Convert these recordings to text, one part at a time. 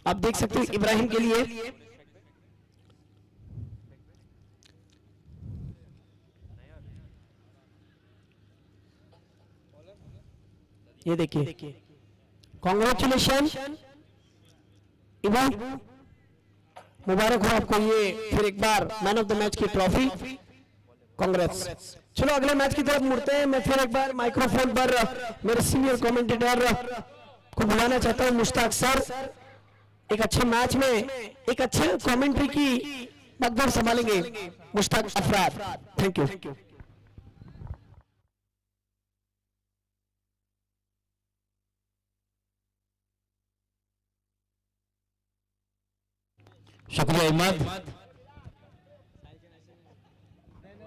आप देख सकते हो इब्राहिम के लिए ये देखिए, कॉन्ग्रेचुलेशन इब्राहिम, मुबारक हो आपको ये फिर एक बार मैन ऑफ द मैच की ट्रॉफी। कांग्रेस। चलो अगले मैच की तरफ मुड़ते हैं। मैं फिर एक बार माइक्रोफोन पर मेरे सीनियर कमेंटेटर को बुलाना चाहता हूं, मुश्ताक सर। एक अच्छे मैच में एक अच्छे कमेंट्री की पगडंड संभालेंगे मुश्ताक अफराद। Thank you. शुक्रिया अहमद।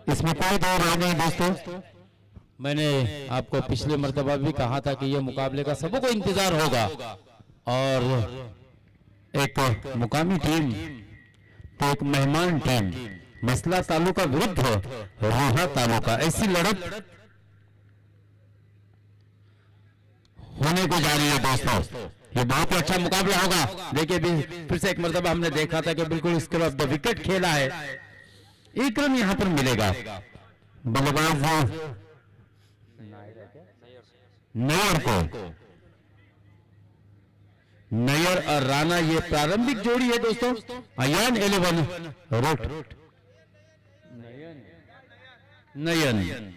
इसमें कोई दो राय नहीं दोस्तों, मैंने आपको पिछले मर्तबा भी कहा था कि यह मुकाबले का सबको इंतजार होगा और एक मुकामी टीम तो एक मेहमान टीम मसला तालुका विरुद्ध रोहा तालुका, ऐसी लड़त होने को जा रही है दोस्तों। ये बहुत ही अच्छा मुकाबला होगा। देखिए फिर से एक मर्तबा हमने देखा था कि बिल्कुल इसके बाद द विकेट खेला है, एक रन यहां पर मिलेगा। बल्लेबाज नयर को, नयर और राणा ये प्रारंभिक जोड़ी है दोस्तों। अयान 11 रोट नयन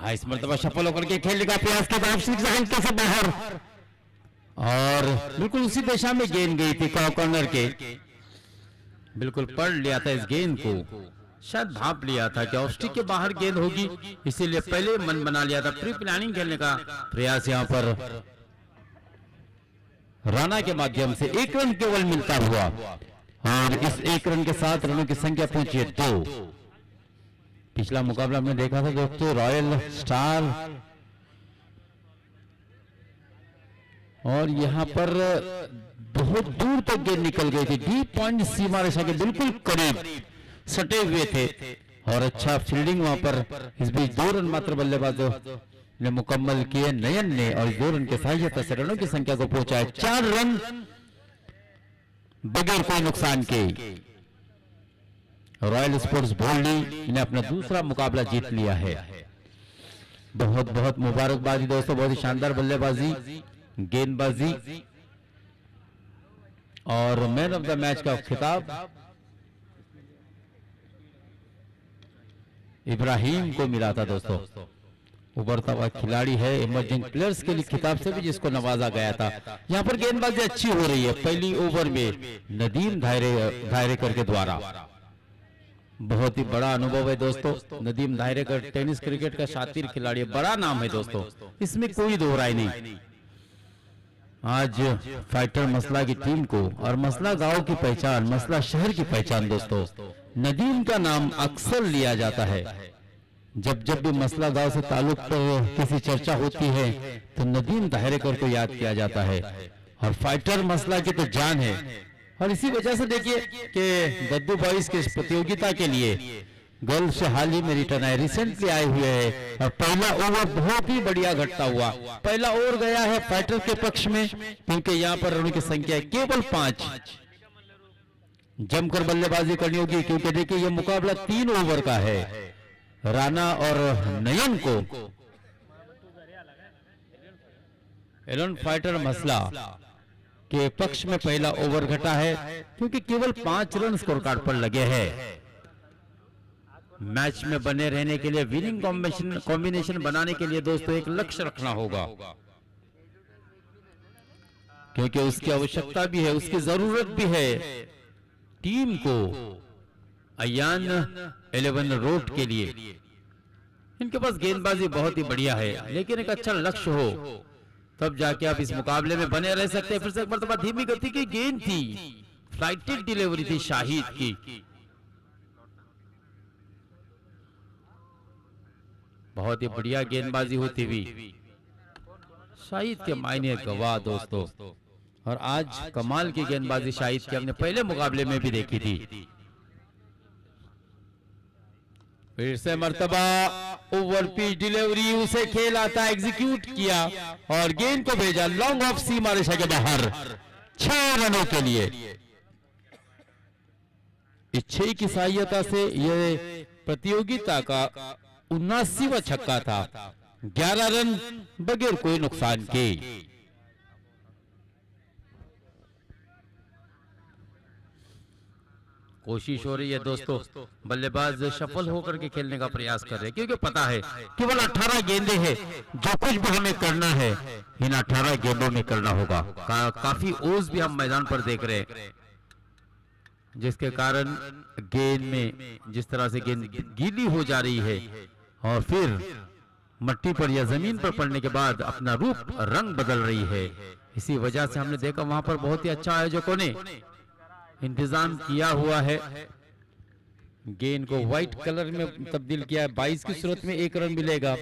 इस मर्तबा सफल होकर के खेलने का प्रयास किया था, हल्के से बाहर और बिल्कुल उसी दिशा में गेंद गई थी कॉर्नर के, बिल्कुल पढ़ लिया था इस गेंद को, शायद भाप लिया था कि ऑफ स्टिक के बाहर गेंद होगी, इसीलिए पहले मन बना लिया था। प्री प्लानिंग खेलने का प्रयास यहां पर राणा के माध्यम से एक रन केवल मिलता हुआ और इस एक रन के साथ रनों की संख्या पहुंची 2। पिछला मुकाबला हमने देखा था दोस्तों, रॉयल स्टार और यहां पर बहुत दूर तक गेंद निकल गई थी, डीप पॉइंट सीमा रेखा के बिल्कुल करीब सटे हुए थे और अच्छा फील्डिंग वहां पर। इस बीच 2 रन मात्र बल्लेबाजों ने मुकम्मल किए नयन ने और 2 रन के सहायता से रनों की संख्या को पहुंचाया 4 रन बगैर कोई नुकसान के। रॉयल स्पोर्ट्स भोलनी ने अपना दूसरा मुकाबला जीत लिया है। बहुत बहुत मुबारकबादी दोस्तों, बहुत ही शानदार बल्लेबाजी, गेंदबाजी और मैन ऑफ द मैच का खिताब इब्राहिम को मिला था दोस्तों। उभरता हुआ खिलाड़ी है, इमर्जिंग प्लेयर्स के लिए खिताब से भी जिसको नवाजा गया था। यहां पर गेंदबाजी अच्छी हो रही है पहली ओवर में नदीम धायरेकर के द्वारा। बहुत ही बड़ा अनुभव है दोस्तों, नदीम धायरेकर टेनिस क्रिकेट का शातिर खिलाड़ी, बड़ा नाम है दोस्तों, इसमें कोई दो राय नहीं। आज फाइटर मसला की टीम को और मसला गांव की पहचान, मसला शहर की पहचान दोस्तों, नदीम का नाम अक्सर लिया जाता है। जब जब भी मसला गांव से ताल्लुक पर किसी चर्चा होती है तो नदीम धायरेकर को याद किया जाता है और फाइटर मसला की तो जान है। और इसी वजह से देखिए कि दद्दू बॉयज के प्रतियोगिता के लिए गल्फ से हाल ही में रिटर्न आए, रिसेंटली आए हुए हैं और पहला ओवर बहुत ही बढ़िया घटता हुआ पहला ओवर गया है फाइटर के पक्ष में, क्योंकि यहाँ पर रनों की संख्या केवल 5। जमकर बल्लेबाजी करनी होगी क्योंकि देखिए ये मुकाबला 3 ओवर का है। राणा और नयन को एलन फाइटर मसला के पक्ष में पहला ओवर घटा है क्योंकि केवल 5 रन स्कोर कार्ड पर लगे हैं। मैच में बने रहने के लिए, विनिंग कॉम्बिनेशन बनाने के लिए दोस्तों एक लक्ष्य रखना होगा, क्योंकि उसकी आवश्यकता भी है, उसकी जरूरत भी है टीम को अयान 11 रोड के लिए। इनके पास गेंदबाजी बहुत ही बढ़िया है, लेकिन एक अच्छा लक्ष्य हो तब जाके आप इस मुकाबले में बने रह सकते हैं। फिर से एक मर्तबा धीमी गति की गेंद थी, फ्लाइटेड डिलीवरी थी शाहिद की। बहुत ही बढ़िया गेंदबाजी होती हुई, शाहिद के मायने गवाह दोस्तों। और आज कमाल की गेंदबाजी शाहिद की हमने पहले मुकाबले में भी देखी थी। फिर से मर्तबा ओवर पिच डिलीवरी, उसे खेल आता, एग्जीक्यूट किया और गेंद को भेजा लॉन्ग ऑफ सीमा रेखा के बाहर 6 रनों के लिए। इस 6 की सहायता से यह प्रतियोगिता का 79वां छक्का था। 11 रन बगैर कोई नुकसान के। कोशिश हो रही है दोस्तों, बल्लेबाज सफल होकर के खेलने का प्रयास कर रहे हैं, क्योंकि पता है केवल 18 गेंदें हैं, जो कुछ भी हमें करना है इन 18 गेंदों में करना होगा। काफी ओज भी हम मैदान पर देख रहे हैं, जिसके कारण गेंद में जिस तरह से गेंद गीली हो जा रही है और फिर मट्टी पर या जमीन पर पड़ने के बाद अपना रूप रंग बदल रही है। इसी वजह से हमने देखा वहां पर बहुत ही अच्छा आयोजकों ने इंतजाम किया हुआ है। गेंद को व्हाइट कलर में तब्दील किया है। 22 की सूरत में 1 रन मिलेगा।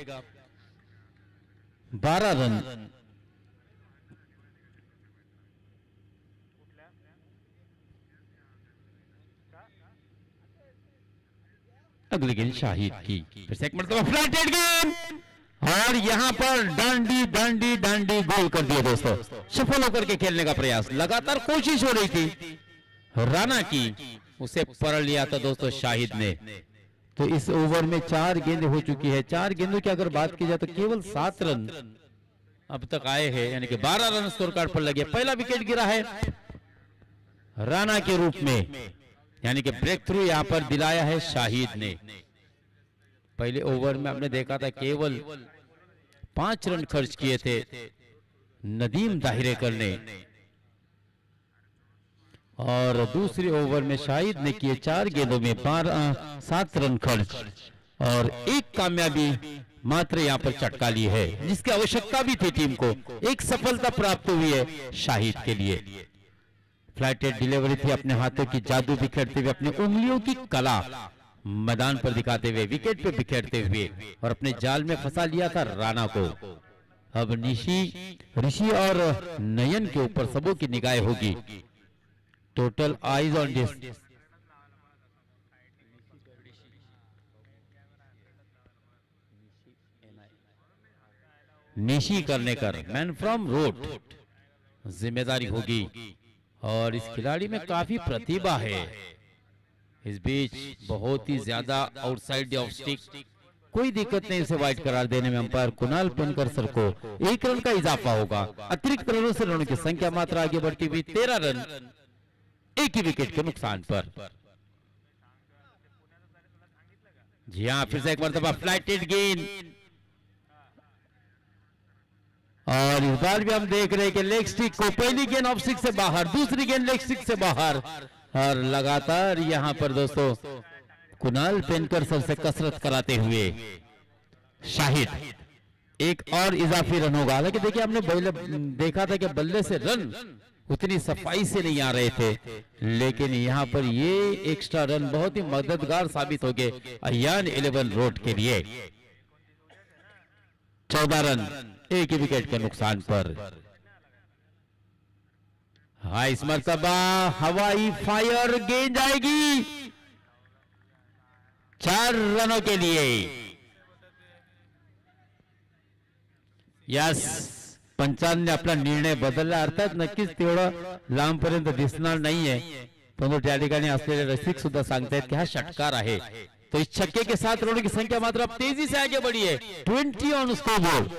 12 रन अगली गेंद शाहिद की। फिर से एक मरतबा फ्लाइटेड गेंद और यहां पर डांडी डांडी डांडी गोल कर दिया दोस्तों। सफल होकर के खेलने का प्रयास, लगातार कोशिश हो रही थी राणा की, उसे पकड़ लिया था दोस्तों शाहिद ने। तो इस ओवर में 4 गेंदें हो चुकी है। 4 गेंदों की अगर बात की जाए तो केवल 7 रन अब तक आए हैं, यानी कि 12 रन स्कोर कार्ड पर लगे। पहला विकेट गिरा है राणा के रूप में, यानी कि ब्रेक थ्रू यहां पर दिलाया है शाहिद ने। पहले ओवर में हमने देखा था केवल 5 रन खर्च किए थे नदीम दाहिरेकर ने, और दूसरे ओवर में शाहिद ने किए 4 गेंदों में 7 रन खर्च और 1 कामयाबी मात्र यहां पर चटका ली है, जिसकी आवश्यकता भी थी टीम को। एक सफलता प्राप्त हुई है शाहिद के लिए। फ्लाइटेड डिलीवरी थी, अपने हाथों की जादू बिखेरते हुए, अपनी उंगलियों की कला मैदान पर दिखाते हुए, विकेट पे बिखेरते हुए और अपने जाल में फंसा लिया था राणा को। अब ऋषि और नयन के ऊपर सबों की निगाहें होगी। Total eyes on this. Nishi करने कर मैन फ्रॉम रोड जिम्मेदारी होगी, और इस खिलाड़ी में काफी प्रतिभा है। इस बीच बहुत ही ज्यादा आउटसाइड ऑफ स्टिक, कोई दिक्कत नहीं इसे वाइड करार देने में। अंपायर कुणाल पेनकर सर को 1 रन का इजाफा होगा। अतिरिक्त रनों से रनों की संख्या मात्र आगे बढ़ती हुई 13 रन, 1 ही विकेट के नुकसान पर। जी हाँ, फिर से एक मरतबा फ्लाइटेड गेंद, और इस बार भी हम देख रहे हैं कि लेग स्टिक को, पहली गेंद ऑफ स्टिक से बाहर, दूसरी गेंद लेग स्टिक से बाहर, और लगातार यहां पर दोस्तों कुणाल पेनकर सर से कसरत कराते हुए शाहिद। एक और इजाफी रन होगा। हालांकि देखिए हमने देखा था कि बल्ले से रन उतनी सफाई से नहीं आ रहे थे, लेकिन यहां पर ये एक्स्ट्रा रन बहुत ही मददगार साबित हो गए अयान 11 रोड के लिए। 14 रन, 1 विकेट के नुकसान पर। हाँ, इस मरतबा हवाई फायर गेंद आएगी 4 रनों के लिए। यस, पंचांनी आपला निर्णय बदलला, अर्थात नक्कीच तेवढं लांबपर्यंत दिसणार नाहीये, परंतु त्या ठिकाणी असलेले रसिक सुद्धा सांगतायत की हा षटकार आहे। तो इस छक्के के साथ रनों की संख्या मात्र अब तेजी से आगे बढ़ी है। 20 ऑन स्कोरबोर्ड।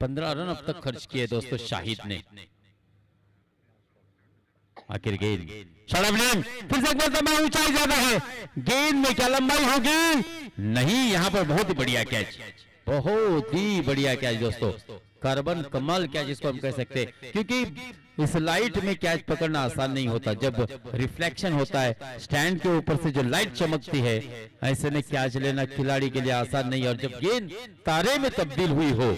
15 रन अब तक खर्च किए दोस्तों शाहिद ने। आखिर गेंद फिर से एक बार ऊंचाई ज्यादा है, गेंद में क्या लंबाई होगी? नहीं, यहां पर बहुत ही बढ़िया कैच, बहुत ही बढ़िया कैच दोस्तों, कार्बन कमाल कैच इसको हम कह सकते हैं, क्योंकि इस लाइट में कैच पकड़ना आसान नहीं होता। जब रिफ्लेक्शन होता है स्टैंड के ऊपर से, जो लाइट चमकती है, ऐसे में कैच लेना खिलाड़ी के लिए आसान नहीं। और जब गेंद तारे में तब्दील हुई हो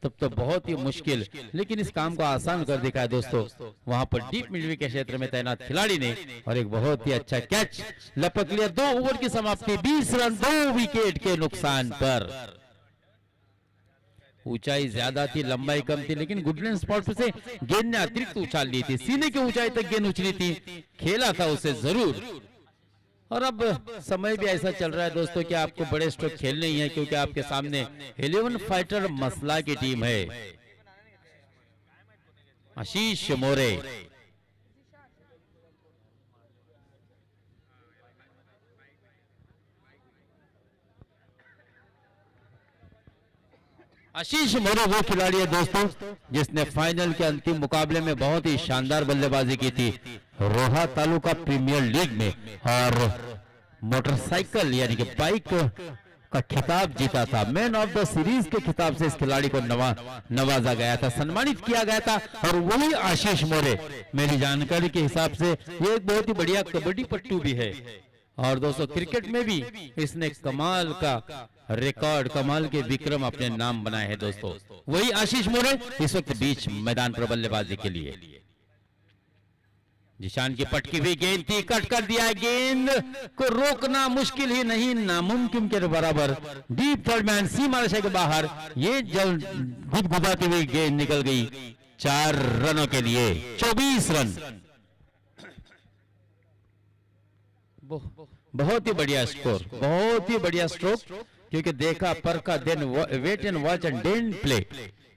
तब तो बहुत ही मुश्किल, लेकिन इस काम को आसान कर दिखाया दोस्तों वहां पर डीप मिडवे के क्षेत्र में तैनात खिलाड़ी ने, और एक बहुत ही अच्छा कैच लपक लिया। 2 ओवर की समाप्ति, 20 रन 2 विकेट के नुकसान पर। ऊंचाई ज्यादा थी, लंबाई कम थी, लेकिन गुडलैंड स्पॉट पर से गेंद ने अतिरिक्त उछाल ली थी, सीने की ऊंचाई तक गेंद उछली थी, खेला था उसे जरूर। और अब समय भी ऐसा चल रहा है दोस्तों कि आपको बड़े स्ट्रोक खेलने ही है, क्योंकि आपके सामने 11 फाइटर मसला की टीम है। आशीष मोरे, आशीष मोरे वो खिलाड़ी है दोस्तों जिसने फाइनल के अंतिम मुकाबले में बहुत ही शानदार बल्लेबाजी की थी रोहा तालुका प्रीमियर लीग में, और मोटरसाइकिल यानी कि बाइक का खिताब जीता था। मैन ऑफ द सीरीज के खिताब से इस खिलाड़ी को नवाजा गया था, सम्मानित किया गया था, और वही आशीष मोरे मेरी जानकारी के हिसाब से ये एक बहुत ही बढ़िया कबड्डी पट्टू भी है। और दोस्तों क्रिकेट में भी इसने कमाल का रिकॉर्ड, कमाल के विक्रम अपने नाम बनाए हैं दोस्तों। वही आशीष मोरे इस वक्त बीच मैदान पर बल्लेबाजी के लिए। जिशान की पटकी हुई गेंद थी, कट कर दिया, गेंद को रोकना मुश्किल ही नहीं नामुमकिन के बराबर। डीप थर्ड मैन सीमा रेखा के बाहर, ये जल गुदगुदाती हुई गेंद निकल गई 4 रनों के लिए, 24 रन। बहुत ही बढ़िया स्कोर, बहुत ही बढ़िया स्ट्रोक, क्योंकि देखा परखा, then wait and watch and then play.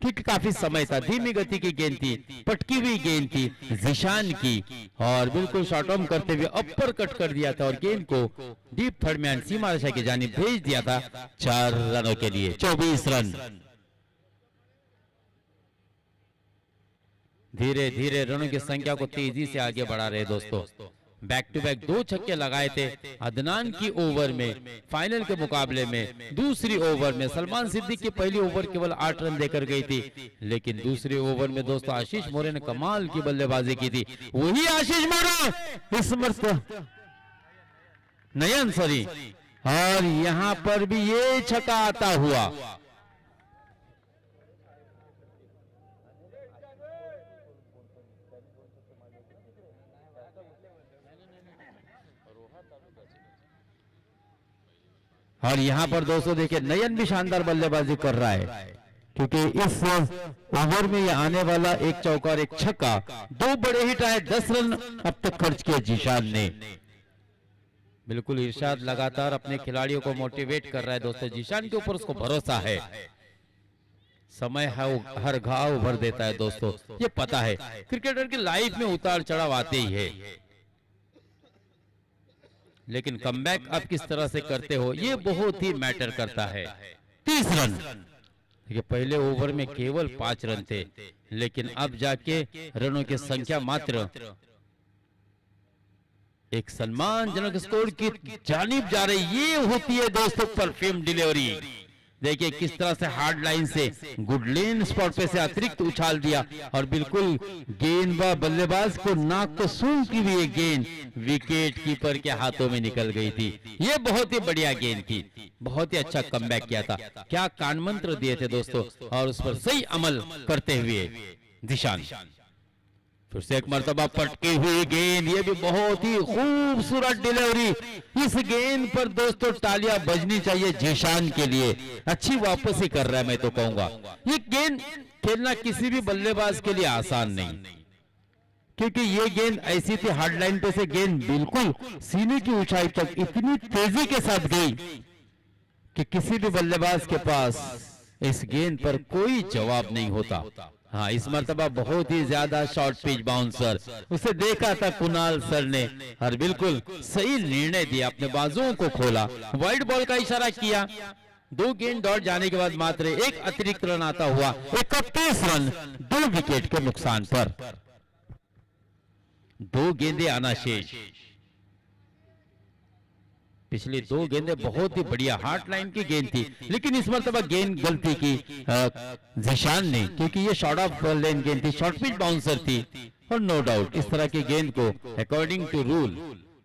क्योंकि काफी समय था, धीमी गति की गेंद थी, पटकी हुई गेंद थी जिशान की, और बिल्कुल शॉर्ट आर्म करते हुए अपर कट कर दिया था और गेंद को डीप थर्ड मैन सीमा रेखा की जानिब भेज दिया था 4 रनों के लिए, 24 रन। धीरे धीरे रनों की संख्या को तेजी से आगे बढ़ा रहे दोस्तों। बैक टू बैक 2 छक्के लगाए थे अदनान की ओवर में, फाइनल के मुकाबले में। दूसरी ओवर में सलमान सिद्दीकी की पहली ओवर केवल 8 रन देकर गई थी, लेकिन दूसरी ओवर में दोस्तों आशीष मोरे ने कमाल की बल्लेबाजी की थी। वही आशीष मोरे इस मर्तबा नयन सॉरी, और यहां पर भी ये छक्का आता हुआ। और यहां पर दोस्तों देखिए नयन भी शानदार बल्लेबाजी कर रहा है, क्योंकि इस ओवर में ये आने वाला एक चौका और एक छक्का, 2 बड़े हिट आए, 10 रन अब तक खर्च किए जिशान ने। बिल्कुल इरशाद लगातार अपने खिलाड़ियों को मोटिवेट कर रहा है दोस्तों। जिशान के ऊपर उसको भरोसा है, समय हर घाव भर देता है दोस्तों, ये पता है। क्रिकेटर की लाइफ में उतार चढ़ाव आते ही है, लेकिन कमबैक आप किस तरह से करते हो ये बहुत ही मैटर करता है। 30 रन, देखिए पहले ओवर में केवल 5 रन थे, लेकिन अब जाके रनों की संख्या मात्र एक सम्मानजनक स्कोर की जानिब जा रही। ये होती है दोस्तों परफ्यूम डिलीवरी। देखिए किस तरह से हार्ड लाइन से गुडलैंड स्पॉट पे से अतिरिक्त उछाल दिया, और बिल्कुल गेंद व बल्लेबाज को नाक को सूंघती हुई गेंद विकेट कीपर के हाथों में निकल गई थी। ये बहुत ही बढ़िया गेंद थी, बहुत ही अच्छा कमबैक किया था। क्या कान मंत्र दिए थे दोस्तों, और उस पर सही अमल करते हुए जिशान। फिर से एक मर्तबा पटकी हुई गेंद, ये भी बहुत ही खूबसूरत डिलीवरी। इस गेंद पर दोस्तों तालियां बजनी चाहिए जिशान के लिए, अच्छी वापसी कर रहा है मैं तो कहूंगा। ये गेंद खेलना किसी भी बल्लेबाज के लिए आसान नहीं, क्योंकि ये गेंद ऐसी थी हार्ड लाइन पे से गेंद बिल्कुल सीने की ऊंचाई तक इतनी तेजी के साथ गई कि किसी भी बल्लेबाज के पास इस गेंद पर कोई जवाब नहीं होता। हाँ, इस मर्तबा बहुत ही ज्यादा शॉर्ट पिच बाउंसर, उसे देखा था कुणाल सर ने और बिल्कुल सही निर्णय दिया, अपने बाजुओं को खोला, वाइड बॉल का इशारा किया। 2 गेंद दौड़ जाने के बाद मात्र एक अतिरिक्त रन आता हुआ 31 रन 2 विकेट के नुकसान पर। 2 गेंदें आना शेष। पिछली 2 गेंदें बहुत ही बढ़िया हार्ड लाइन की गेंद थी, लेकिन इस मर्तबा गेंद गलती की जिशान ने, क्योंकि ये शॉर्ट ऑफ लेन गेंद थी, शॉर्ट पिच बाउंसर थी, और नो डाउट इस तरह की गेंद को according to rule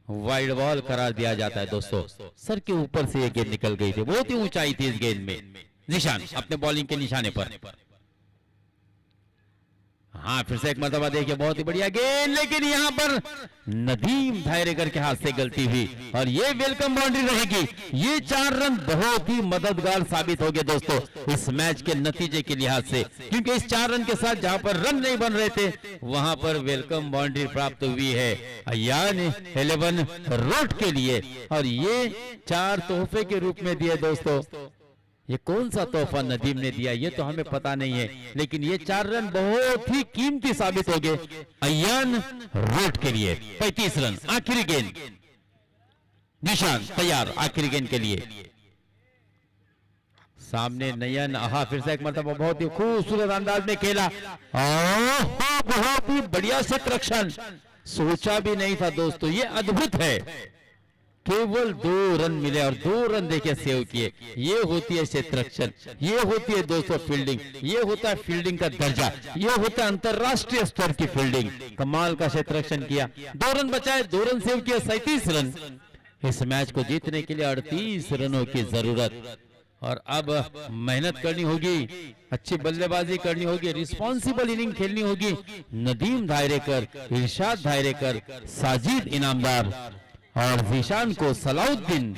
wide ball करार दिया जाता है दोस्तों। सर के ऊपर से ये गेंद निकल गई थी, बहुत ही ऊंचाई थी इस गेंद में। जिशान अपने बॉलिंग के निशाने पर हाँ फिर से एक मरतबा देखिए, बहुत ही बढ़िया गेंद, लेकिन यहाँ पर नदीम धायरेकर के हाथ से गलती हुई और ये वेलकम बाउंड्री रहेगी। ये 4 रन बहुत ही मददगार साबित हो गए दोस्तों इस मैच के नतीजे के लिहाज से, क्योंकि इस 4 रन के साथ जहां पर रन नहीं बन रहे थे वहां पर वेलकम बाउंड्री प्राप्त हुई है अयान 11 रोड के लिए। और ये 4 तोहफे के रूप में दिए दोस्तों। ये कौन सा तोहफा नदीम ने दिया ये तो हमें पता नहीं है, लेकिन ये 4 रन बहुत ही कीमती साबित हो गए अयान रोड के लिए। 35 रन, आखिरी गेंद, निशान तैयार आखिरी गेंद के लिए। सामने नयन आहा फिर से एक मरतबा बहुत ही खूबसूरत अंदाज में खेला, बहुत ही बढ़िया क्षेत्ररक्षण, सोचा भी नहीं था दोस्तों, ये अद्भुत है। केवल 2 रन मिले और 2 रन देके सेव किए। ये होती है क्षेत्ररक्षण, ये होती है दोस्तों फील्डिंग, ये होता है फील्डिंग का दर्जा, ये होता है अंतरराष्ट्रीय स्तर की फील्डिंग। कमाल का क्षेत्ररक्षण किया, 2 रन बचाए, 2 रन सेव किया, 37 रन। इस मैच को जीतने के लिए 38 रनों की जरूरत, और अब मेहनत करनी होगी, अच्छी बल्लेबाजी करनी होगी, रिस्पॉन्सिबल इनिंग खेलनी होगी। नदीम धायरेकर, इरशाद धायरेकर, साजिद इनामदार और जीशान को, सलाउद्दीन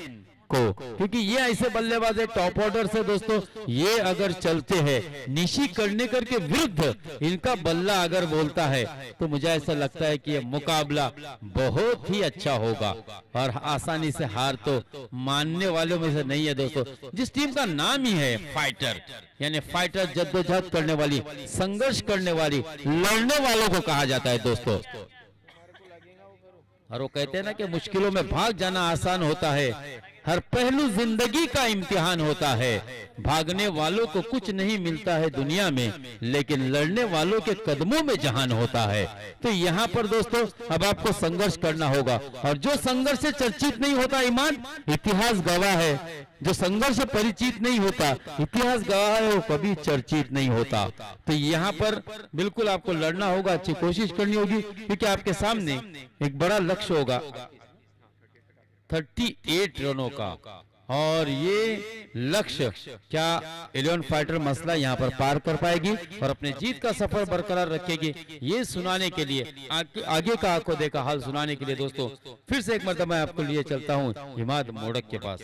को, क्योंकि ये ऐसे बल्लेबाज है टॉप ऑर्डर से दोस्तों, ये अगर चलते हैं निशी कर्णेकर के विरुद्ध इनका बल्ला अगर बोलता है तो मुझे ऐसा लगता है कि ये मुकाबला बहुत ही अच्छा होगा और आसानी से हार तो मानने वालों में से नहीं है दोस्तों। जिस टीम का नाम ही है फाइटर, यानी फाइटर, जद्दोजहद करने वाली, संघर्ष करने वाली, लड़ने वालों को कहा जाता है दोस्तों। और वो कहते हैं ना कि मुश्किलों में भाग जाना आसान होता है, हर पहलू जिंदगी का इम्तिहान होता है। भागने वालों को कुछ नहीं मिलता है दुनिया में, लेकिन लड़ने वालों के कदमों में जहान होता है। तो यहाँ पर दोस्तों अब आपको संघर्ष करना होगा, और जो संघर्ष से चर्चित नहीं होता ईमान, इतिहास गवाह है, जो संघर्ष से परिचित नहीं होता, इतिहास गवाह है, वो कभी चर्चित नहीं होता। तो यहाँ पर बिल्कुल आपको लड़ना होगा, अच्छी कोशिश करनी होगी, क्योंकि आपके सामने एक बड़ा लक्ष्य होगा 38 रनों का, और ये लक्ष्य क्या 11 फाइटर मसला यहाँ पर पार कर पाएगी और अपने जीत का सफर बरकरार रखेगी, ये सुनाने के लिए, आगे का आंखों देखा हाल सुनाने के लिए दोस्तों फिर से एक मरतबा मैं आपको लिए चलता हूँ हिमाद मोडक के पास।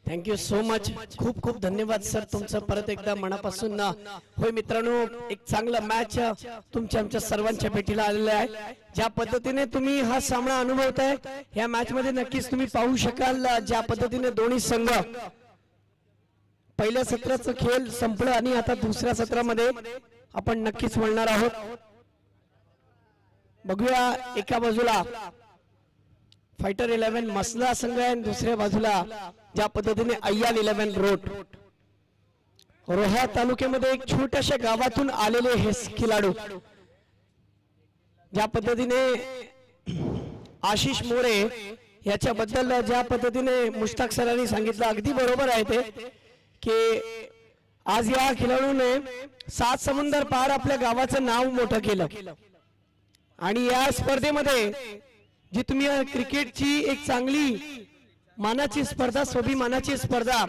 थँक्यू सो मच, खूप खूप धन्यवाद सर तुमचं परत एकदा मनापासून। होय मित्रांनो, एक चांगला मॅच तुमच्या आमच्या सर्वांच्या भेटीला आलेला आहे। ज्या पद्धतीने तुम्ही हा सामना अनुभवताय या मॅच मध्ये नक्कीच तुम्ही पाहू शकाल ज्या पद्धतीने दोन्ही संघ पहिल्या सत्राचं खेळ संपलं आणि आता दुसऱ्या सत्रामध्ये आपण नक्कीच वळणार आहोत। बघूया, एका बाजूला फाइटर 11 मसला संघ आहे, दुसऱ्या बाजूला ज्या पद्धतीने अय्यान 11 रोड, रोहा तालुक्यामध्ये एक छोट्याशा गावातून आलेले हे खिलाडू, ज्या पद्धतीने आशिष मोरे याच्याबद्दल ज्या पद्धतीने मुश्ताक सरांनी सांगितलं अगदी बरोबर आहे ते, की आज या खिलाडूने 7 समुंदर पार आपल्या गावाचं नाव मोठं केलं। आणि या स्पर्धेमध्ये जी तुम्ही क्रिकेटची एक चांगली मानाची स्पर्धा, स्वाभिमानाची स्पर्धा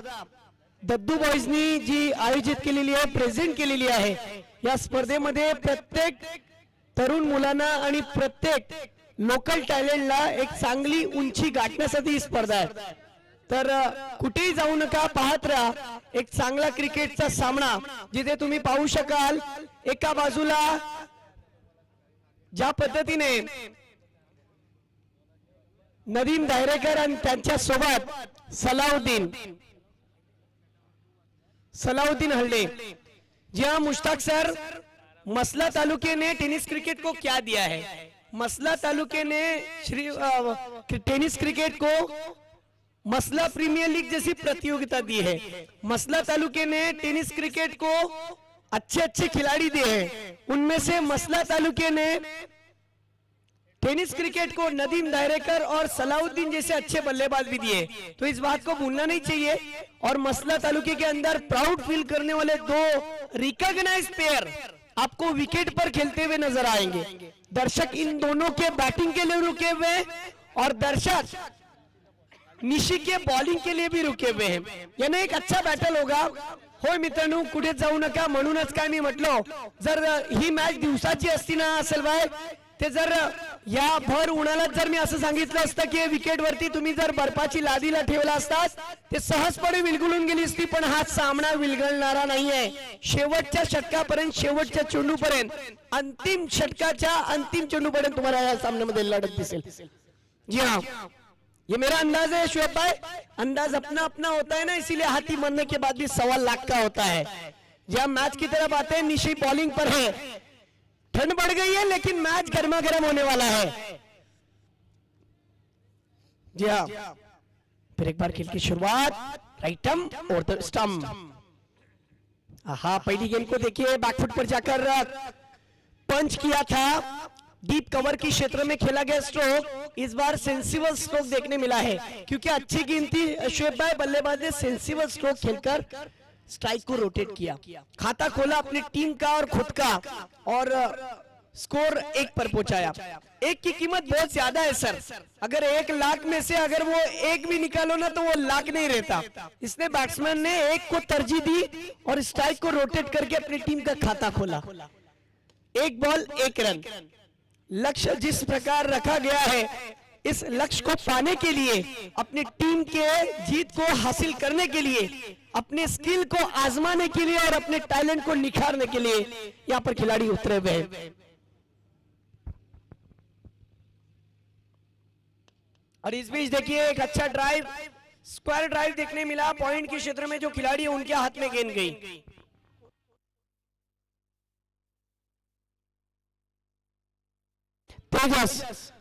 दद्दू बॉयजनी जी आयोजित केलेली आहे, प्रेझेंट केलेली आहे, या स्पर्धेमध्ये प्रत्येक तरुण मुलांना आणि प्रत्येक लोकल टॅलेंटला एक चांगली उंची गाठण्यासाठी ही स्पर्धा आहे। तर कुठेही जाऊ नका, पाहत राहा एक चांगला क्रिकेटचा सामना, जिथे तुम्ही पाहू शकाल एका बाजूला ज्या पद्धतीने नदीम धायरेकर आणि त्यांच्या सोबत सलाउद्दीन हल्ले। जी हाँ मुश्ताक सर, मसला तालुके ने टेनिस क्रिकेट को क्या दिया है? मसला तालुके ने टेनिस क्रिकेट को मसला प्रीमियर लीग जैसी प्रतियोगिता दी है। मसला तालुके ने टेनिस क्रिकेट को अच्छे अच्छे खिलाड़ी दिए हैं, उनमें से मसला तालुके ने टेनिस क्रिकेट को नदीम धायरेकर और सलाउद्दीन जैसे अच्छे बल्लेबाज भी दिए। तो इस बात को भूलना नहीं चाहिए। और मसला तालुके के अंदर प्राउड फील करने वाले 2 रिकॉग्नाइज्ड प्लेयर आपको विकेट पर खेलते हुए नजर आएंगे। दर्शक इन दोनों के बैटिंग के लिए रुके हुए और दर्शक निशी के बॉलिंग के लिए भी रुके हुए हैं, यानी एक अच्छा बैटल होगा। होय मित्रांनो, कुठे जाऊ नका म्हणूनच काय मी म्हटलो, जर ही मॅच दिवसाची असती ना असेल बाय, ते जर या भर उन्हाळ्यात जर मी असं सांगितलं असतं की विकेट वरती तुम्ही जर बर्फाची लादीला ठेवला असतात ते सहजपणे विलगुलून गेली असती, पण हा सामना विलगळणारा नाहीये. शेवटच्या षटकापर्यंत, शेवटच्या चेंडूपर्यंत, अंतिम षटकाच्या अंतिम चेंडूपर्यंत तुम्हाला या सामन्यामध्ये लढत दिसेल. जी हाँ, ये मेरा अंदाज है शुएब भाई, अंदाज अपना अपना होता है ना, इसीलिए हाथी मरने के बाद भी 1.25 लाख का होता है. जब हम मैच की तरफ आते हैं, निशी बॉलिंग पर है, ठंड बढ़ गई है लेकिन मैच गर्मा गर्म होने वाला है. जी हाँ, फिर एक बार खेल की शुरुआत, राइटम और द स्टंप. हाँ, पहली गेंद को देखिए बैकफुट पर जाकर पंच किया था, डीप कवर की क्षेत्र में खेला गया स्ट्रोक. इस बार सेंसिबल स्ट्रोक देखने मिला है, क्योंकि अच्छी गेंद थी. शुएब भाई बल्लेबाज ने सेंसिबल स्ट्रोक खेलकर स्ट्राइक को रोटेट किया, खाता खोला अपनी टीम का और खुद का, और स्कोर 1 पर पहुंचाया. 1 की कीमत बहुत ज्यादा है सर, अगर 1 लाख में से अगर वो 1 भी निकालो ना तो वो लाख नहीं रहता. इसने बैट्समैन ने 1 को तरजीह दी और स्ट्राइक को रोटेट करके अपनी टीम का खाता खोला. 1 बॉल 1 रन. लक्ष्य जिस प्रकार रखा गया है, इस लक्ष्य को पाने के लिए, अपनी टीम के जीत को हासिल करने के लिए, अपने स्किल को आजमाने के लिए और अपने टैलेंट को निखारने के लिए यहां पर खिलाड़ी उतरे हुए हैं. और इस बीच देखिए एक अच्छा ड्राइव, स्क्वायर ड्राइव देखने मिला. पॉइंट के क्षेत्र में जो खिलाड़ी है उनके हाथ में गेंद गई. तेजस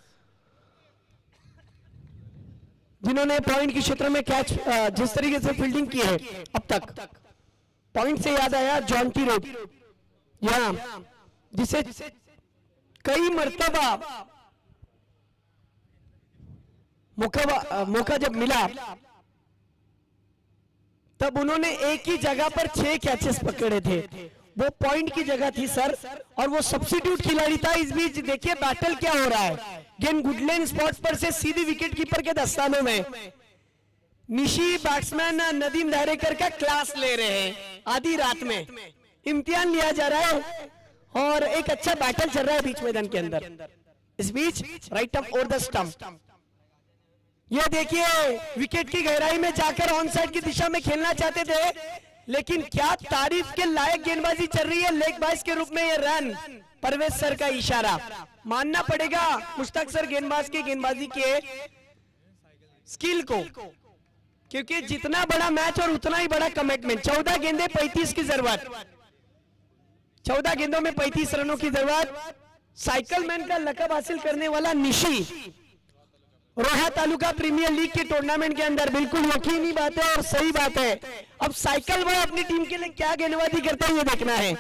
जिन्होंने पॉइंट के क्षेत्र में कैच जिस तरीके से फील्डिंग की है अब तक, पॉइंट से याद आया जॉन्टी रोड, यहां जिसे कई मर्तबा मौका जब मिला तब उन्होंने एक ही जगह पर 6 कैचेस पकड़े थे. वो पॉइंट की जगह थी सर, और वो सब्स्टिट्यूट खिलाड़ी था. इस बीच देखिए बैटल क्या हो रहा है. गेंद गुडलैंड स्पॉट पर से सीधी विकेट कीपर के दस्तानों में. निशी बैट्समैन नदीम धायरेकर का क्लास ले रहे हैं. आधी रात में इम्तिहान लिया जा रहा है और एक अच्छा बैटल चल रहा है बीच मैदान के अंदर. इस बीच राइट अप और द स्टंप. ये देखिए विकेट की गहराई में जाकर ऑन साइड की दिशा में खेलना चाहते थे, लेकिन क्या तारीफ के लायक गेंदबाजी चल रही है. लेग बाइस के रूप में ये रन, परवेज सर का इशारा. मानना पड़ेगा मुश्ताक सर गेंदबाज की गेंदबाजी के स्किल को, क्योंकि जितना बड़ा मैच और उतना ही बड़ा कमिटमेंट. 14 गेंदें 35 की जरूरत, 14 गेंदों में 35 रनों की जरूरत. साइकिल मैन का लकब हासिल करने वाला निशी रोहा तालुका प्रीमियर लीग के टूर्नामेंट के अंदर, बिल्कुल यकीनी बात है और सही बात है. अब साइकिल भाई अपनी टीम के लिए क्या गेंदबाजी करता है ये देखना है.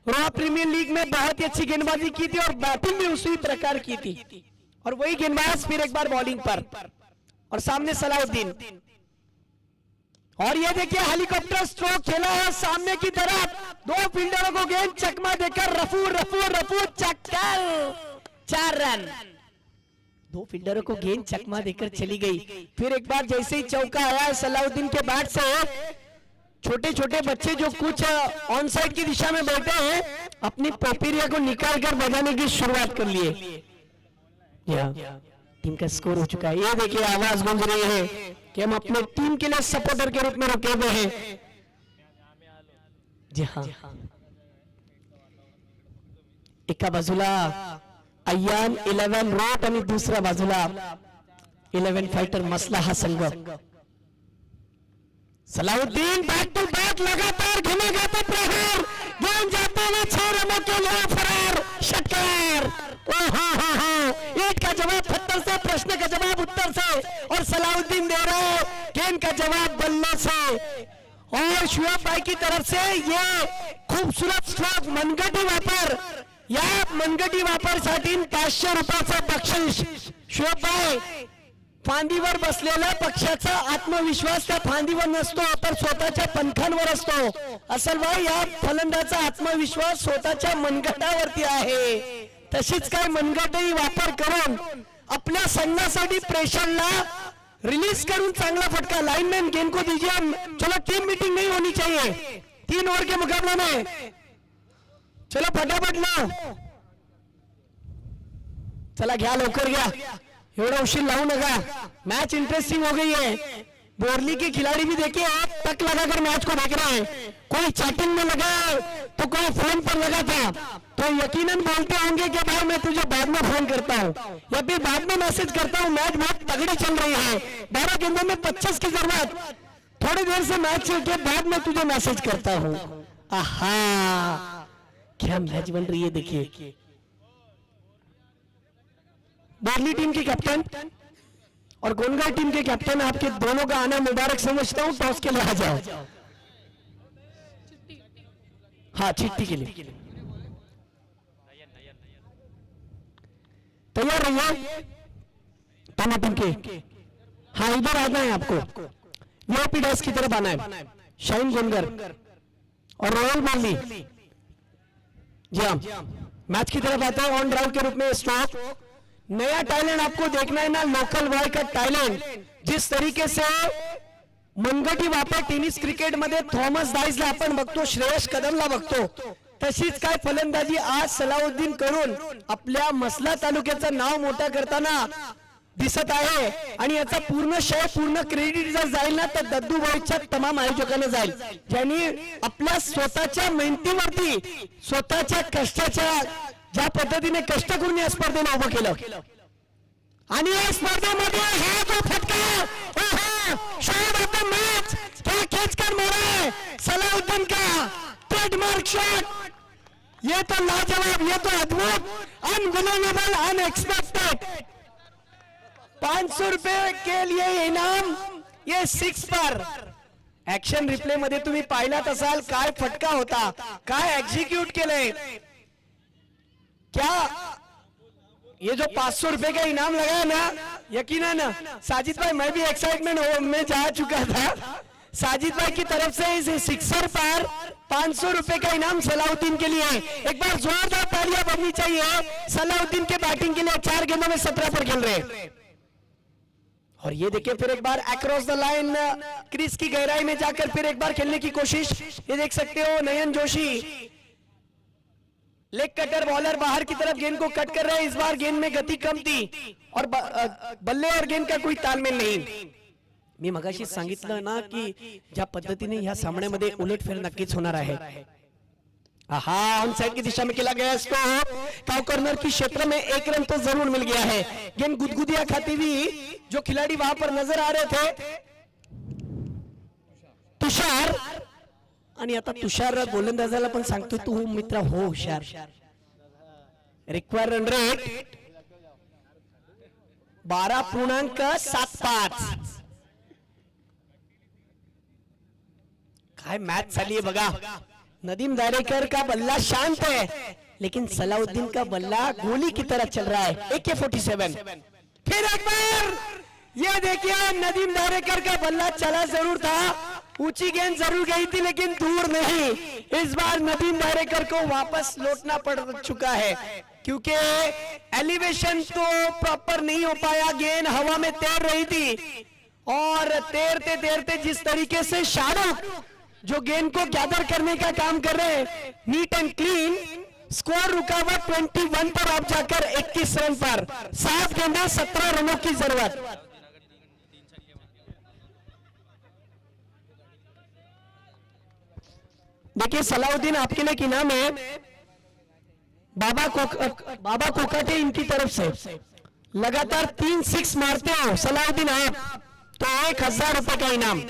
रोहा प्रीमियर लीग में बहुत ही अच्छी गेंदबाजी की थी और बैटिंग भी उसी प्रकार की थी, और वही गेंदबाज फिर एक बार बॉलिंग पर, और सामने सलाउद्दीन. और ये देखिए हेलीकॉप्टर स्ट्रोक खेला है सामने की तरफ. 2 फील्डरों को गेंद चकमा देकर रफू रफू रफू चक्कर, 4 रन. 2 फील्डरों को गेंद चकमा देकर चली गई. फिर एक बार जैसे ही चौका आया है सलाउद्दीन के बैट से, छोटे छोटे बच्चे जो कुछ ऑन साइड की दिशा में बैठे हैं अपनी पोपीरिया को निकाल कर बजाने की शुरुआत कर लिए. टीम का स्कोर हो चुका है. ये देखिए आवाज गूंज रही है कि हम अपने टीम के लिए सपोर्टर के रूप में रुके हुए हैं. जी हाँ, एका बाजूला अय्यान 11 रोट आणि दुसऱ्या बाजूला 11 फाइटर मसलाहा संघ. सलाउद्दीन बैक टू बैक लगातार घुमेगा प्रहार, गेंद जाते हुए 6 रनों के लिए फरार. षटकार. ईट का जवाब पत्थर से, प्रश्न का जवाब उत्तर से, और सलाउद्दीन दे रहे गेंद का जवाब बल्ले से. और शुएब भाई की तरफ से ये खूबसूरत स्ट्रोक मनगटी वापर, या मनगटी वापरसाठी 500 रुपयाचं बक्षीस. शुएब भाई फांदीवर बसलेला पक्षाचा आत्मविश्वास त्या फांदीवर नसतो तर स्वतःच्या पंखांवर असतो. असल भाई या फलंदाचा आत्मविश्वास स्वतःच्या मनगटावरती आहे. तशीच काय मनगटही वापर करून आपल्या संघासाठी प्रेशरला रिलीज करून चांगला फटका. लाइनमैन गेंद को दीजिए, चलो टीम मीटिंग नहीं होनी चाहिए. 3 ओवर के मुकाबले में। चलो फटाफट ना, चला घ्या, लवकर घ्या, एवढा उशीर लावू नका, मैच इंटरेस्टिंग हो गई है। बोरली के खिलाड़ी भी देखिए आप तक लगाकर मैच को देख रहे हैं, कोई चैटिंग में लगा तो कोई फोन पर लगा था, तो यकीनन बोलते होंगे कि भाई मैं तुझे बाद में फोन करता हूं या फिर बाद में मैसेज करता हूं, मैच बहुत तगड़ी चल रही है, 12 गेंदों में 25 की जरूरत, थोड़ी देर से मैच के बाद में तुझे मैसेज करता हूं। आहा, क्या मैच बन रही है देखिए। बोरली टीम की कैप्टन और गोनगांव टीम के कैप्टन, आपके दोनों का आना मुबारक समझता हूं। टॉस के लिए आ जाओ। हाँ, चिट्ठी के लिए तैयार रहिए दोनों टीम के। हाँ, इधर आना है आपको, वीआईपी डेस्क की तरफ आना है। शाहीन गोनगर और रोहल बोरली, जी हाँ, मैच की तरफ आते हैं। ऑन ड्राइव के रूप में स्ट्रोक, नया टैलेंट आपको देखना है ना, लोकल बॉय का टॅलेंट। जिस तरीके से मनगटी वापर टेनिस क्रिकेट मध्ये थॉमस डाइसला आपण बघतो, श्रेयस कदमला बघतो, तशीच काय फलंदाजी आज सलाउद्दीन करून आपल्या मसला तालुक्याचं नाव मोठा करताना दिसत आहे। आणि याचा पूर्ण श्रेय, पूर्ण क्रेडिट जर जाईल ना तर दद्दू बॉयच्या तमाम आयोजकांना जाईल, ज्यांनी आपल्या स्वतःच्या मेहनतीवरती, स्वतःच्या कष्टाच्या, ज्या पद्धतीने कष्ट करून या स्पर्धेला उभं केलं। आणि या स्पर्धेमध्ये हा जो फटका, शॉट ऑफ द मैच, क्या खींचकर मारा है सलाउद्दीन का ट्रेडमार्क शॉट, ये तो लाजवाब, ये तो अद्भुत, अनबिलीवेबल, अनएक्सपेक्टेड। 500 रुपए के लिए इनाम, ये 6 पर। ऍक्शन रिप्ले मध्ये तुम्ही पाहिलात असाल काय फटका होता, काय एक्झिक्यूट केलंय। क्या ये जो 500 रुपए का इनाम लगा है ना, यकीनन साजिद भाई, मैं भी एक्साइटमेंट में जा चुका था। साजिद भाई की तरफ से इस सिक्सर पर 500 रुपए का इनाम सलाउद्दीन के लिए। एक बार जोरदार तालियां बजनी चाहिए सलाउद्दीन के बैटिंग के लिए, 4 गेंदों में 17 पर खेल रहे। और ये देखिए फिर एक बार अक्रॉस द लाइन, क्रीज की गहराई में जाकर फिर एक बार खेलने की कोशिश, ये देख सकते हो नयन जोशी, लेग कटर बॉलर बाहर की तरफ गेंद को कट कर रहे हैं। इस बार गेंद में गति कम थी और बल्ले और गेंद का कोई तालमेल नहीं। मी मगाशी सांगितलं ना की ज्या पद्धतीने ह्या सामन्यामध्ये उलटफेर नक्कीच होणार आहे। हाँ, ऑन साइड की दिशा में खेला गया इसको, काउ कॉर्नर की क्षेत्र में 1 रन तो जरूर मिल गया है। गेंद गुदगुदिया खाती हुई जो खिलाड़ी वहां पर नजर आ रहे थे, तुषार, आणि आता तुषार गोलंदाजाला पण सांगतो तू मित्र हो हुशार। Require run rate 12.75। काय मैच झाली है बघा। नदीम दायरेकर का बल्ला शांत है, लेकिन सलाउद्दीन का बल्ला गोली की तरह चल रहा है। AK-47 फिर एक बार, ये देखिए नदीम दायरेकर का बल्ला चला जरूर था, ऊंची गेंद जरूर गई थी लेकिन दूर नहीं। इस बार नदीम दायरेकर को वापस लौटना पड़ चुका है, क्योंकि एलिवेशन तो प्रॉपर नहीं हो पाया, गेंद हवा में तैर रही थी और तैरते तैरते जिस तरीके से शाहरुख जो गेंद को गैदर करने का काम कर रहे हैं, नीट एंड क्लीन, स्कोर रुका हुआ 21 पर, अब जाकर 21 रन पर, 7 गेंदें 17 रनों की जरूरत। देखिए सलाउद्दीन आपके लिए इनाम है, बाबा कोकाटे इनकी तरफ से लगातार 3 6 मारते हो सलाउद्दीन आप, तो 1000 रुपए का इनाम।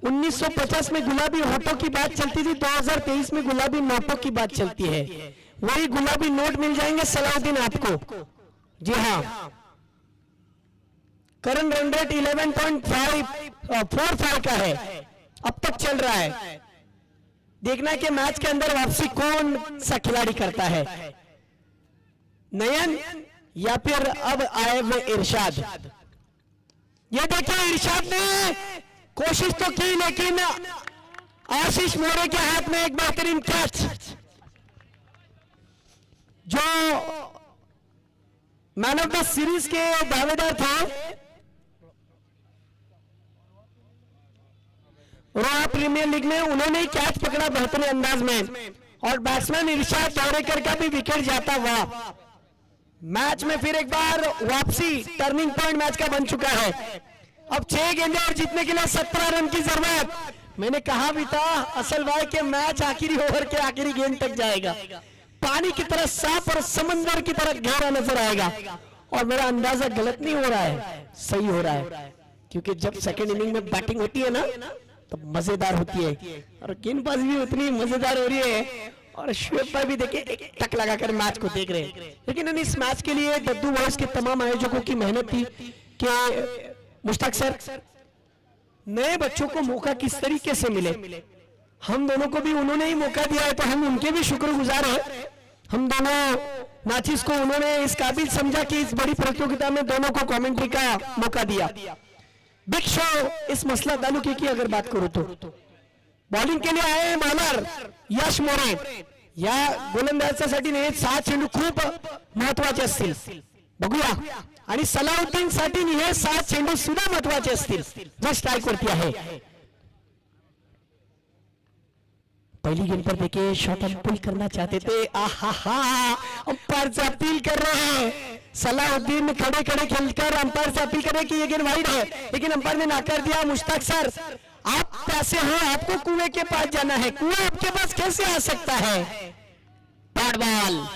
1950 में गुलाबी होठों की बात चलती थी, 2023 में गुलाबी नोटों की बात चलती है। वही गुलाबी नोट मिल जाएंगे सलाउद्दीन आपको। जी हाँ, करंट रन रेट 11.45 का है, अब तक चल रहा है। देखना कि मैच के अंदर वापसी कौन सा खिलाड़ी करता है, नयन या फिर अब आए हुए इरशाद। ये देखिए इरशाद ने कोशिश तो की, लेकिन आशीष मोरे के हाथ में एक बेहतरीन कैच, जो मैन ऑफ द सीरीज के दावेदार थे रॉ प्रीमियर लीग में उन्होंने ही कैच पकड़ा बेहतरीन अंदाज में, और बैट्समैन इरशाद तौरेकर का भी विकेट जाता हुआ। मैच में फिर एक बार वापसी, टर्निंग पॉइंट मैच का बन चुका है। अब 6 गेंदें और जीतने के लिए 17 रन की जरूरत। मैंने कहा भी था असल भाई के मैच आखिरी ओवर के आखिरी गेंद तक जाएगा, पानी की तरह साफ और समंदर की तरह गहरा नजर आएगा। और मेरा अंदाजा गलत नहीं हो रहा है, सही हो रहा है, क्योंकि जब सेकंड इनिंग में बैटिंग होती है ना तो मजेदार होती है, और गेंदबाजी भी उतनी मजेदार हो रही है। और शुएब भाई भी देखिए एक टक लगाकर मैच को देख रहे हैं। लेकिन इस मैच के लिए दद्दू वॉइस के तमाम आयोजकों की मेहनत थी कि मुश्ताक सर नए बच्चों को मौका किस तरीके से मिले। हम दोनों को भी उन्होंने ही मौका दिया है, तो हम उनके भी शुक्रगुजार हैं। हम दोनों नाचिस को उन्होंने इस काबिल समझा कि इस बड़ी प्रतियोगिता में दोनों को कमेंट्री का मौका दिया। बिग शो इस मसला तालुके की अगर बात करूं तो बॉलिंग के लिए आए बॉलर यश मोरे, या गोलंदाजासाठी 7 चेंडू खूप महत्वाचे असतील, बघूया। आणि सलाउद्दीन साठी हे 7 चेंडू सुद्धा महत्वाचे असतील जे स्ट्राइक वरती आहे। पहली गेंद पर देखिए शॉट अपील करना चाहते थे, आहा अंपायर से अपील कर रहे हैं। सलाउद्दीन खड़े खड़े खेलकर अंपायर से अपील करे कि ये गेंद वाइड है, लेकिन अंपायर ने नकार दिया। मुश्ताक सर आप प्यासे हो, आपको कुएं के पास जाना है, कुएं आपके पास कैसे आ सकता है। बैट बॉल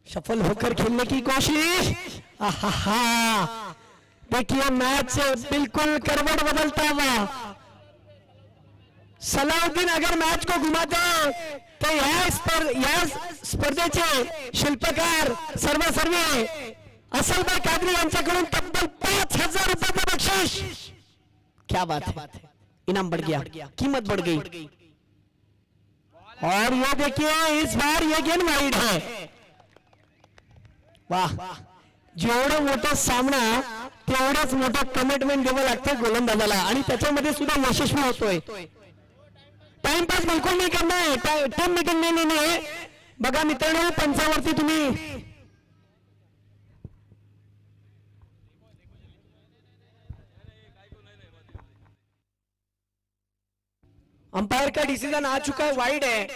सफल होकर खेलने की कोशिश, आहा देखिए मैच बिल्कुल करवट बदलता हुआ। सलाउद्दीन अगर मैच को घुमाते तो या स्पर्धेचे शिल्पकार सर्वसर्वी असलभाई कादरी यांच्याकडून तब्बल 5000 रुपये बक्षीस। क्या बात है, इनाम बढ़ गया, कीमत बढ़ गई। और ये देखिए इस बार ये गेंद वाइड है। वाह, जेवढं मोठं सामना तेवढंच मोठं कमिटमेंट द्यावं लागतं गोलंदाजाला, आणि त्याच्यामध्ये सुद्धा यशस्वी होतोय। टाइमपास बिलकुल नहीं करना है, टाइम निकलने नहीं है। बघा मित्रांनो पंचावरती तुम्ही अंपायर का डिसीजन आ चुका है, वाइड है।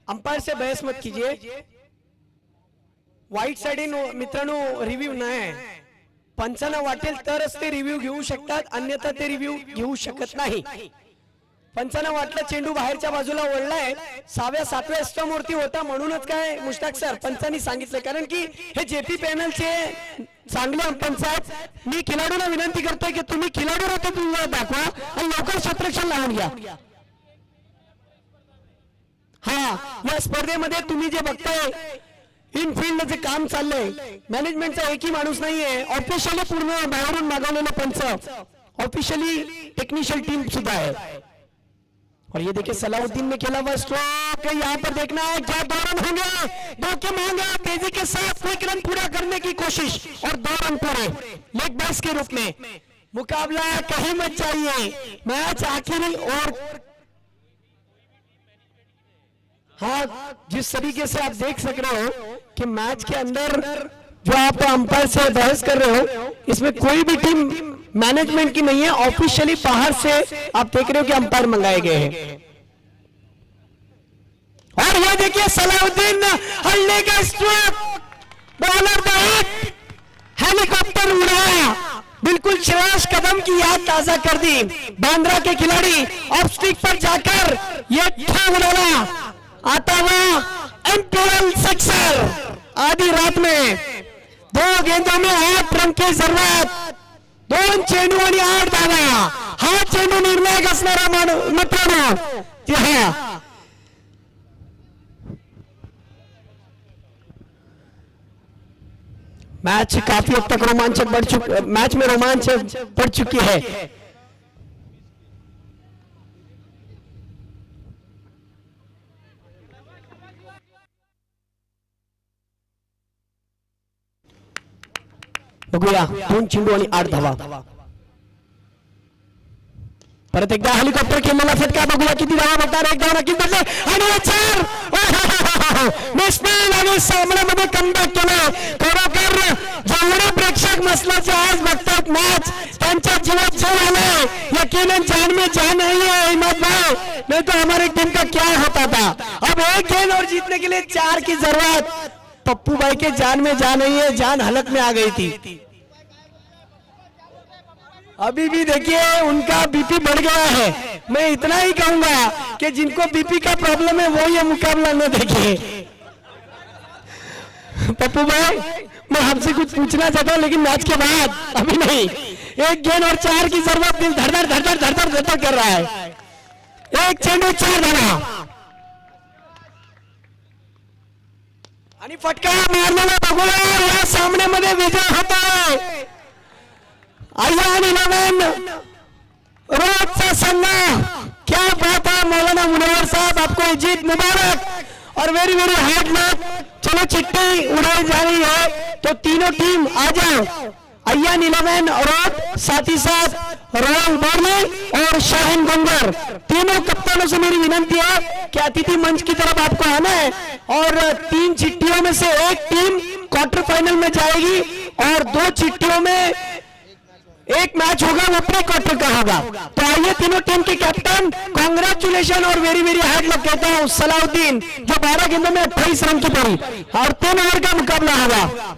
अंपायर से बहस मत कीजिए। वाईट साइड मित्रांनो रिव्ह्यू नाही, पंचांना वाटेल तरच ते रिव्ह्यू घेऊ शकतात, अन्यथा ते रिव्ह्यू घेऊ शकत नाही। पंचांना वाटलं चेंडू बाहेरच्या बाजूला ओढलाय, 6व्या-7व्या स्टंप वरती होता, म्हणूनच काय मुश्ताक सर पंचांनी सांगितलं, कारण की हे जेपी पॅनलचे चांगले पंच आहेत। मी खिलाडूला विनंती करतोय की तुम्ही खिलाडू होते तुम्ही दाखवा आणि लवकर क्षेत्ररक्षण लावून घ्या। हा या स्पर्धेमध्ये तुम्ही जे बघताय इनफिल्डचे काम चाललंय, मॅनेजमेंटचा एकही माणूस नाहीये, ऑफिशियली पूर्ण बाहेरून मागवलेले पंच, ऑफिशियली टेक्निशियल टीम सुद्धा है। और ये देखिए सलाउद्दीन ने खेला हुआ स्ट्रोक, यहाँ पर देखना है क्या 2 रन होंगे, 2 के मांगे तेजी के साथ क्विक रन पूरा करने की कोशिश, और 2 रन पूरे लेग बाइस के रूप में। मुकाबला कहीं मत चाहिए, मैच आखिरी। और हाँ जिस तरीके से आप देख सक रहे हो कि मैच के अंदर जो आप अंपायर से बहस कर रहे हो, इसमें कोई भी टीम मैनेजमेंट की नहीं है, ऑफिशियली बाहर से आप देख रहे हो कि अंपायर मंगाए गए हैं। और ये देखिए सलाउद्दीन हल्ले का stroke, bowler the hit, helicopter उड़ाया, बिल्कुल श्रेयस कदम की याद ताजा कर दी। बांद्रा के खिलाड़ी ऑफ स्टिक पर जाकर ये ठोक डाला, आता हुआ एम्पिरियल सिक्सर। आधी रात में 2 गेंदों में 8 रन की जरूरत, 2 चेंडू आणि 8 धावा, हा चेंडू निर्णायक असणारा मित्रांनो। जी हाँ, मैच काफी हद तक रोमांचक बढ़ चुकी, मैच में रोमांच बढ़ चुकी है। बघूया 2 चेंडू आणि 8 धावा। परत एकदा हेलिकॉप्टर खेळलेला फटका, बघूया किती धावा भेटणार। 1 धाव नक्कीच भेटले आणि 4 मिसफील्ड आणि सामन्यामध्ये कमबॅक केलं। खरोखर जेवढे प्रेक्षक मसलाचे आज बघतात मॅच, त्यांच्या जीवन जान है, यकीनन जान में जान नहीं है हिम्मत भाई, नहीं तो हमारी टीम का क्या होता था। अब एक गेंद और जीतने के लिए 4 की जरूरत। पप्पू भाई के जान में जान नहीं है, जान हलक में आ गई थी। अभी भी देखिए उनका बीपी बढ़ गया है। मैं इतना ही कहूंगा कि जिनको बीपी का प्रॉब्लम है वो ये मुकाबला न देखे। पप्पू भाई मैं आपसे कुछ पूछना चाहता हूं लेकिन मैच के बाद, अभी नहीं। एक गेंद और 4 की जरूरत, दिल धड़धड़ धड़धड़ धड़धड़ धड़धड़ कर रहा है। एक चेंडू 4 धावा आणि फटका मारलेला बघूया या सामन्यामध्ये विजय होतोय अय्यान 11 रोजचा संघ। क्या बात है मौलाना मुनव्वर साहब, आपको जीत मुबारक और वेरी वेरी हार्ड लक। चलो चिट्ठी उड़ाई जा रही है तो तीनों टीम आ जाओ। अय्यान 11 और साथ ही साथ रॉयल बोर्ले और शाहीन गंगर, तीनों कप्तानों से मेरी विनती है कि अतिथि मंच की तरफ आपको आना है और 3 चिट्ठियों में से एक टीम क्वार्टर फाइनल में जाएगी और 2 चिट्ठियों में एक मैच होगा, वो प्री क्वार्टर का होगा। तो आइए तीनों टीम के कैप्टन, कांग्रेचुलेशन और वेरी वेरी हार्ड लक कहता हूं सलाउद्दीन, जो 12 गेंदों में 28 रन की पड़ी और 3 ओवर का मुकाबला होगा।